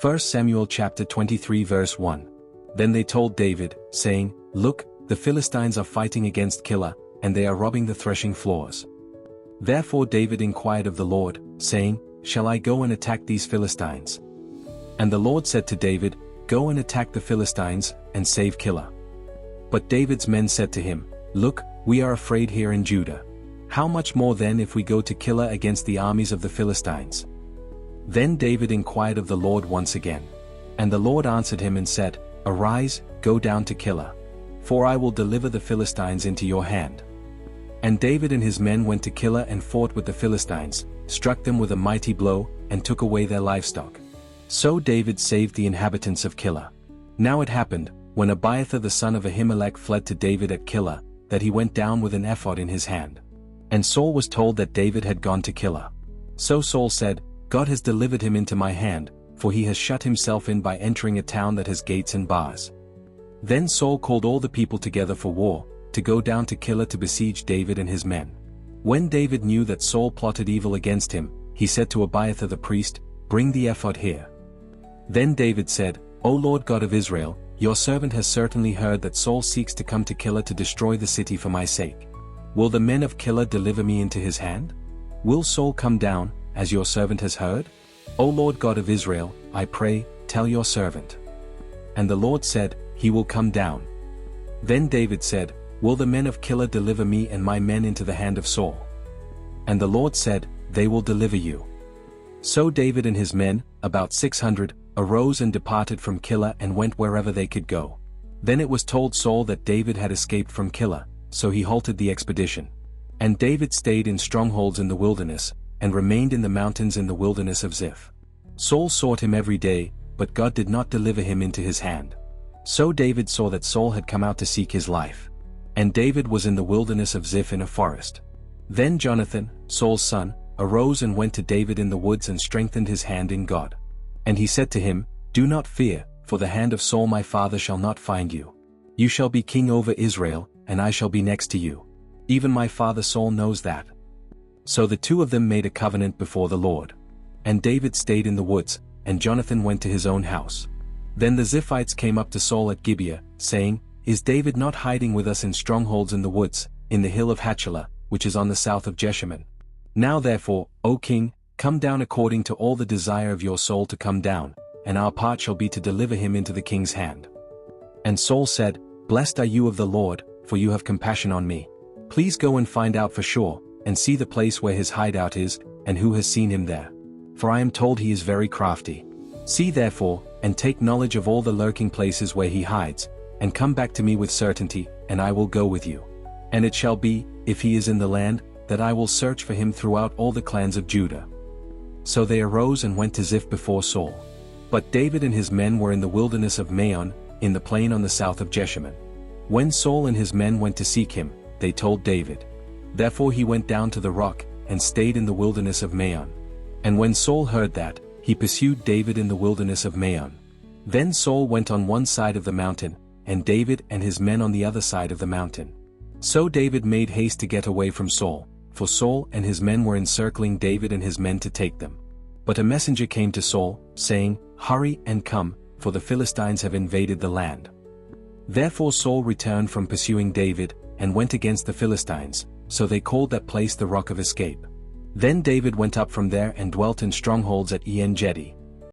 1 Samuel chapter 23 verse 1. Then they told David, saying, Look, the Philistines are fighting against Keilah, and they are robbing the threshing floors. Therefore David inquired of the Lord, saying, Shall I go and attack these Philistines? And the Lord said to David, Go and attack the Philistines, and save Keilah. But David's men said to him, Look, we are afraid here in Judah. How much more then if we go to Keilah against the armies of the Philistines? Then David inquired of the Lord once again. And the Lord answered him and said, Arise, go down to Keilah. For I will deliver the Philistines into your hand. And David and his men went to Keilah and fought with the Philistines, struck them with a mighty blow, and took away their livestock. So David saved the inhabitants of Keilah. Now it happened, when Abiathar the son of Ahimelech fled to David at Keilah, that he went down with an ephod in his hand. And Saul was told that David had gone to Keilah. So Saul said, God has delivered him into my hand, for he has shut himself in by entering a town that has gates and bars. Then Saul called all the people together for war, to go down to Keilah to besiege David and his men. When David knew that Saul plotted evil against him, he said to Abiathar the priest, Bring the ephod here. Then David said, O Lord God of Israel, your servant has certainly heard that Saul seeks to come to Keilah to destroy the city for my sake. Will the men of Keilah deliver me into his hand? Will Saul come down, as your servant has heard? O Lord God of Israel, I pray, tell your servant. And the Lord said, He will come down. Then David said, Will the men of Keilah deliver me and my men into the hand of Saul? And the Lord said, They will deliver you. So David and his men, about 600, arose and departed from Keilah and went wherever they could go. Then it was told Saul that David had escaped from Keilah, so he halted the expedition. And David stayed in strongholds in the wilderness, and remained in the mountains in the wilderness of Ziph. Saul sought him every day, but God did not deliver him into his hand. So David saw that Saul had come out to seek his life. And David was in the wilderness of Ziph in a forest. Then Jonathan, Saul's son, arose and went to David in the woods and strengthened his hand in God. And he said to him, Do not fear, for the hand of Saul my father shall not find you. You shall be king over Israel, and I shall be next to you. Even my father Saul knows that. So the two of them made a covenant before the Lord. And David stayed in the woods, and Jonathan went to his own house. Then the Ziphites came up to Saul at Gibeah, saying, Is David not hiding with us in strongholds in the woods, in the hill of Hachilah, which is on the south of Jeshimon? Now therefore, O king, come down according to all the desire of your soul to come down, and our part shall be to deliver him into the king's hand. And Saul said, Blessed are you of the Lord, for you have compassion on me. Please go and find out for sure, and see the place where his hideout is, and who has seen him there. For I am told he is very crafty. See therefore, and take knowledge of all the lurking places where he hides, and come back to me with certainty, and I will go with you. And it shall be, if he is in the land, that I will search for him throughout all the clans of Judah. So they arose and went to Ziph before Saul. But David and his men were in the wilderness of Maon, in the plain on the south of Jeshimon. When Saul and his men went to seek him, they told David. Therefore he went down to the rock, and stayed in the wilderness of Maon. And when Saul heard that, he pursued David in the wilderness of Maon. Then Saul went on one side of the mountain, and David and his men on the other side of the mountain. So David made haste to get away from Saul, for Saul and his men were encircling David and his men to take them. But a messenger came to Saul, saying, Hurry and come, for the Philistines have invaded the land. Therefore Saul returned from pursuing David, and went against the Philistines, so they called that place the Rock of Escape. Then David went up from there and dwelt in strongholds at En Gedi.